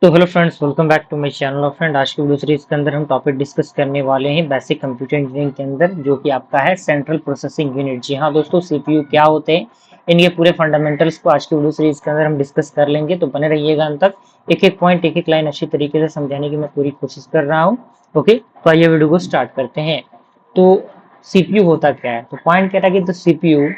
तो hello friends, welcome back to my channel. और friend, आज की वीडियो सीरीज के अंदर हम टॉपिक डिस्कस करने वाले हैं बेसिक कंप्यूटर इंजीनियरिंग के अंदर, जो कि आपका है सेंट्रल प्रोसेसिंग यूनिट। जी हाँ दोस्तों, सीपीयू क्या होते हैं, इनके पूरे फंडामेंटल्स को आज की वीडियो सीरीज के अंदर हम डिस्कस कर लेंगे। तो बने रहिएगा अंत तक। एक एक पॉइंट, एक एक लाइन अच्छी तरीके से समझाने की मैं पूरी कोशिश कर रहा हूँ। ओके, तो आइए वीडियो को स्टार्ट करते हैं। तो सीपीयू होता क्या है? तो पॉइंट कह रहा है कि the CPU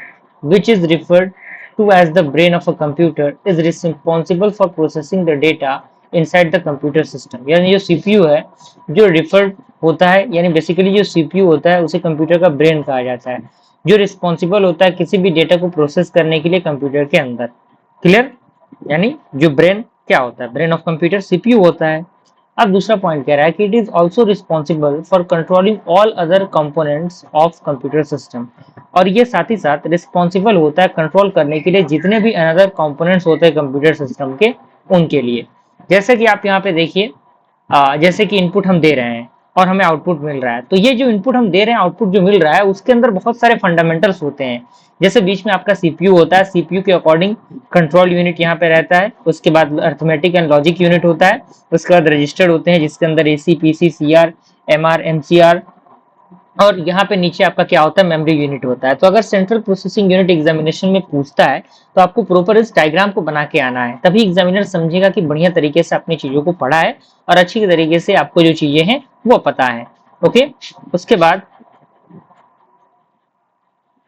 which is referred to as the brain of a computer is responsible for processing the data inside the computer system। यानी जो सीपीयू है, जो रिफर्ड होता है, यानी बेसिकली जो सीपीयू होता है उसे कंप्यूटर का ब्रेन कहा जाता है, जो रिस्पॉन्सिबल होता है किसी भी डेटा को प्रोसेस करने के लिए कंप्यूटर के अंदर। क्लियर? यानी जो ब्रेन क्या होता है, ब्रेन ऑफ कंप्यूटर सीपीयू होता है। अब दूसरा पॉइंट कह रहा है कि it is also responsible for controlling all other components of computer system. और ये साथ ही साथ रिस्पॉन्सिबल होता है कंट्रोल करने के लिए जितने भी अनदर कंपोनेंट्स होते हैं कंप्यूटर सिस्टम के, उनके लिए। जैसे कि आप यहाँ पे देखिए, जैसे कि इनपुट हम दे रहे हैं और हमें आउटपुट मिल रहा है। तो ये जो इनपुट हम दे रहे हैं, आउटपुट जो मिल रहा है, उसके अंदर बहुत सारे फंडामेंटल्स होते हैं। जैसे बीच में आपका सीपीयू होता है, सीपीयू के अकॉर्डिंग कंट्रोल यूनिट यहाँ पे रहता है। उसके बाद अर्थमेटिक एंड लॉजिक यूनिट होता है। उसके बाद रजिस्टर होते हैं, जिसके अंदर AC, PC, CR, MR, MCR, और यहाँ पे नीचे आपका क्या होता है, मेमोरी यूनिट होता है। तो अगर सेंट्रल प्रोसेसिंग यूनिट एग्जामिनेशन में पूछता है, तो आपको प्रॉपर इस डायग्राम को बना के आना है, तभी एग्जामिनर समझेगा कि बढ़िया तरीके से अपनी चीजों को पढ़ा है और अच्छी तरीके से आपको जो चीजें हैं वो पता है। ओके, उसके बाद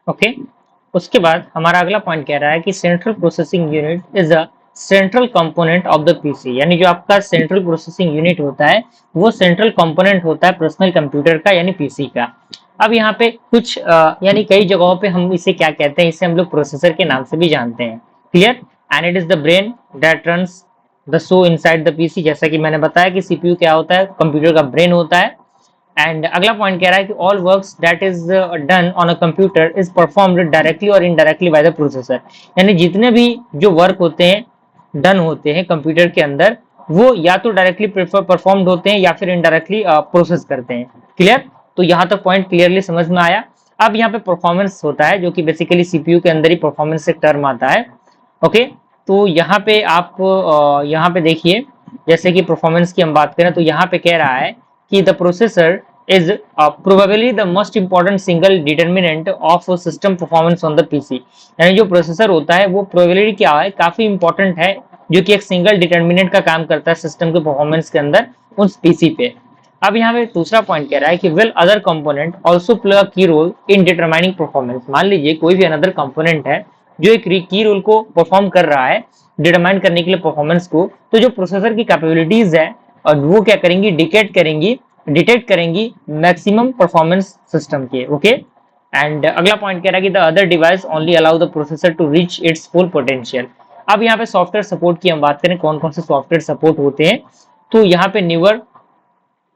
ओके उसके बाद हमारा अगला पॉइंट कह रहा है कि central processing unit is a central component of the PC. यानी जो आपका सेंट्रल प्रोसेसिंग यूनिट होता है, वो सेंट्रल कंपोनेंट होता है पर्सनल कंप्यूटर का, यानी पीसी का। अब यहाँ पे कुछ यानी कई जगहों पे हम इसे क्या कहते हैं, इसे हम लोग प्रोसेसर के नाम से भी जानते हैं। Clear? And it is the brain that runs the show inside the PC. जैसा कि मैंने बताया कि सीपीयू क्या होता है, कंप्यूटर का ब्रेन होता है। एंड अगला पॉइंट कह रहा है कि all works that is done on a computer is performed directly और इनडायरेक्टली बाय द प्रोसेसर। यानी जितने भी जो वर्क होते हैं, डन होते हैं कंप्यूटर के अंदर, वो या तो डायरेक्टली परफॉर्म्ड होते हैं या फिर इनडायरेक्टली प्रोसेस करते हैं। क्लियर? तो यहाँ तक पॉइंट क्लियरली समझ में आया। अब यहाँ पे परफॉर्मेंस होता है, जो कि बेसिकली सीपीयू के अंदर ही परफॉर्मेंस एक टर्म आता है। ओके, तो यहाँ पे आप यहाँ पे देखिए, जैसे कि परफॉर्मेंस की हम बात करें, तो यहाँ पे कह रहा है कि the processor is probably the most important single determinant of system performance on the PC। यानी जो प्रोसेसर होता है वो प्रोबेबिलिटी क्या है, काफी इंपॉर्टेंट है, जो कि एक सिंगल डिटर्मिनेंट का काम करता है सिस्टम के परफॉर्मेंस के अंदर उस पीसी पे। अब यहाँ पे दूसरा पॉइंट कह रहा है कि will other component also play a की रोल इन डिटरमाइनिंग परफॉर्मेंस। मान लीजिए कोई भी अनदर कंपोनेंट है जो एक की रोल को परफॉर्म कर रहा है डिटरमाइन करने के लिए परफॉर्मेंस को, तो जो प्रोसेसर की कैपेबिलिटीज है और वो क्या करेंगी, डिटेक्ट करेंगी मैक्सिमम परफॉर्मेंस सिस्टम के। ओके, एंड अगला पॉइंट कह रहा है कि the other device only allow the processor to reach its full potential. अब यहाँ पे सॉफ्टवेयर सपोर्ट की हम बात करें, कौन कौन से सॉफ्टवेयर सपोर्ट होते हैं, तो यहाँ पे newer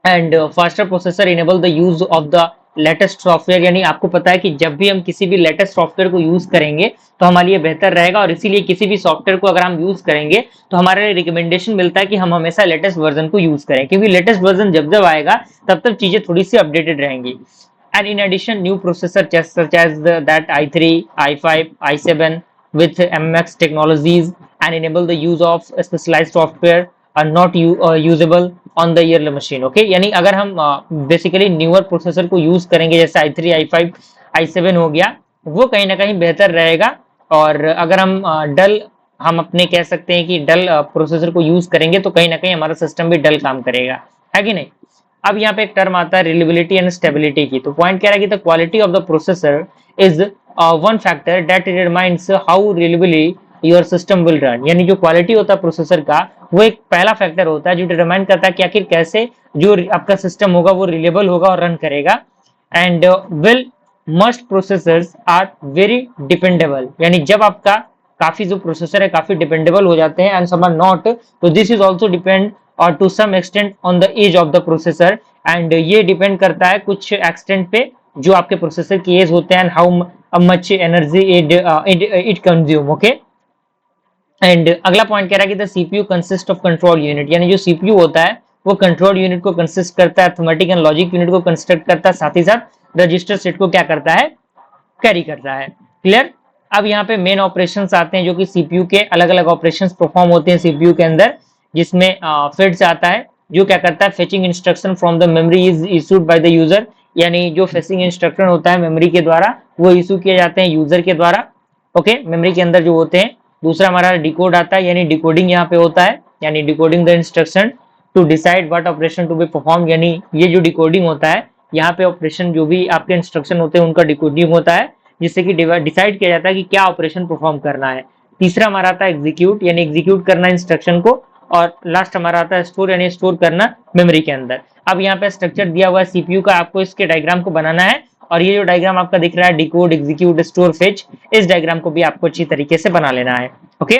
and faster processor enable the use of the latest software. यानी आपको पता है कि जब भी हम किसी भी लेटेस्ट सॉफ्टवेयर को यूज करेंगे तो हमारे लिए बेहतर रहेगा, और इसीलिए किसी भी सॉफ्टवेयर को अगर हम यूज करेंगे तो हमारे लिए रिकमेंडेशन मिलता है कि हम हमेशा लेटेस्ट वर्जन को यूज करें, क्योंकि लेटेस्ट वर्जन जब जब आएगा तब तब चीजें थोड़ी सी अपडेटेड रहेंगी। And in addition new processor such as that i3, i5, i7 with MX technologies and enable the use of specialized software are not usable on the yearly machine। Okay, यानी अगर हम बेसिकली न्यूअर प्रोसेसर को use करेंगे, जैसे i3, i5, i7 हो गया, वो कहीं ना कहीं बेहतर रहेगा। और अगर हम डल हम अपने कह सकते हैं कि डल प्रोसेसर को यूज करेंगे तो कहीं ना कहीं हमारा सिस्टम भी डल काम करेगा, है कि नहीं। अब यहाँ पे एक टर्म आता है रिलेबिलिटी एंड स्टेबिलिटी की। तो पॉइंट कह रहा है कि the quality of the processor is one factor that determines how reliably your system will run. यानी जो क्वालिटी होता है प्रोसेसर का, वो एक पहला फैक्टर होता है जो डिटरमाइन करता है कि आखिर कैसे जो आपका सिस्टम होगा वो रिलेबल होगा और रन करेगा। And will must processors are very dependable. यानी जब आपका काफी जो प्रोसेसर है काफी डिपेंडेबल हो जाते हैं एंड सम आर नॉट, तो दिस इज ऑल्सो डिपेंड और to some extent on the age of the processor. And ये डिपेंड करता है कुछ एक्सटेंट पे जो आपके प्रोसेसर की एज होते हैं and how much energy it consume. Okay, and अगला पॉइंट कह रहा है कि the CPU consist of control unit. यानी जो सीपीयू होता है वो कंट्रोल यूनिट को कंसिस्ट करता है, अर्थमेटिक एंड लॉजिक यूनिट को कंस्ट्रक्ट करता है, साथ ही साथ रजिस्टर सेट को क्या करता है, कैरी करता है। क्लियर? अब यहाँ पे मेन ऑपरेशंस आते हैं, जो कि सीपीयू के अलग अलग ऑपरेशंस परफॉर्म होते हैं सीपीयू के अंदर। जिसमें फेच आता है, जो क्या करता है, fetching instruction from the memory is issued by the user, यानी जो फेचिंग इंस्ट्रक्शन होता है मेमोरी के द्वारा वो इशू किए जाते हैं यूजर के द्वारा, ओके, मेमोरी के अंदर जो होते हैं। दूसरा हमारा डिकोड आता है, यानी डिकोडिंग यहाँ पे होता है, यानी decoding the instruction to decide what operation to be perform, यानी ये जो डिकोडिंग होता है यहाँ पे ऑपरेशन जो भी आपके इंस्ट्रक्शन होते हैं उनका डिकोडिंग होता है, जिससे कि डिसाइड किया जाता है कि क्या ऑपरेशन परफॉर्म करना है। तीसरा हमारा आता है एग्जीक्यूट, यानी एग्जीक्यूट करना इंस्ट्रक्शन को, और लास्ट हमारा आता है स्टोर, यानी स्टोर करना मेमोरी के अंदर। अब यहाँ पे स्ट्रक्चर दिया हुआ है सीपीयू का, आपको इसके डायग्राम को बनाना है, और ये जो डायग्राम आपका दिख रहा है डिकोड एग्जीक्यूट स्टोर फेच, इस डायग्राम को भी आपको अच्छी तरीके से बना लेना है, ओके।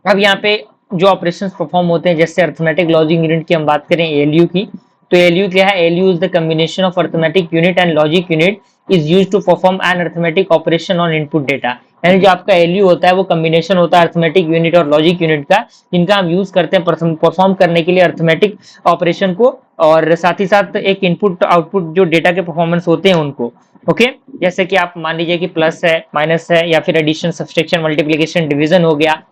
अब यहाँ पे जो ऑपरेशंस परफॉर्म होते हैं, जैसे अर्थमेटिक लॉजिक यूनिट की हम बात करें एलयू की, तो एलयू क्या है, ALU is the combination of arithmetic unit and logic unit is used to perform an arithmetic operation on input data, यानी जो आपका एलयू होता है वो कॉम्बिनेशन होता है अर्थमेटिक यूनिट और लॉजिक यूनिट का, जिनका हम यूज करते हैं परफॉर्म करने के लिए अर्थमेटिक ऑपरेशन को, और साथ ही साथ एक इनपुट आउटपुट जो डेटा के परफॉर्मेंस होते हैं उनको, ओके। जैसे कि आप मान लीजिए कि प्लस है, माइनस है, या फिर एडिशन, सब्सट्रैक्शन, मल्टीप्लिकेशन, डिवीजन हो गया।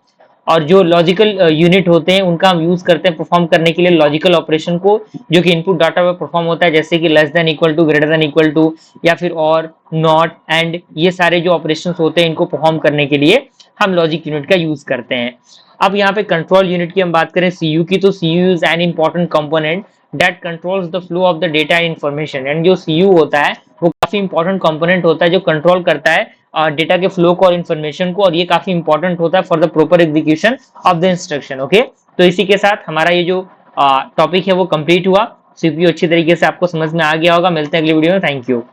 और जो लॉजिकल यूनिट होते हैं उनका हम यूज करते हैं परफॉर्म करने के लिए लॉजिकल ऑपरेशन को, जो कि इनपुट डाटा में परफॉर्म होता है, जैसे कि less than equal to, greater than equal to, या फिर और, नॉट, एंड, ये सारे जो ऑपरेशंस होते हैं इनको परफॉर्म करने के लिए हम लॉजिक यूनिट का यूज करते हैं। अब यहाँ पे कंट्रोल यूनिट की हम बात करें सीयू की, तो CU is an important component that controls the flow of the data and information, and जो सीयू होता है वो काफी इंपॉर्टेंट कंपोनेंट होता है जो कंट्रोल करता है डेटा के फ्लो को और इन्फॉर्मेशन को, और ये काफी इंपॉर्टेंट होता है for the proper execution of the instruction, okay. तो इसी के साथ हमारा ये जो टॉपिक है वो कंप्लीट हुआ, सीपीयू अच्छी तरीके से आपको समझ में आ गया होगा। मिलते हैं अगली वीडियो में, थैंक यू।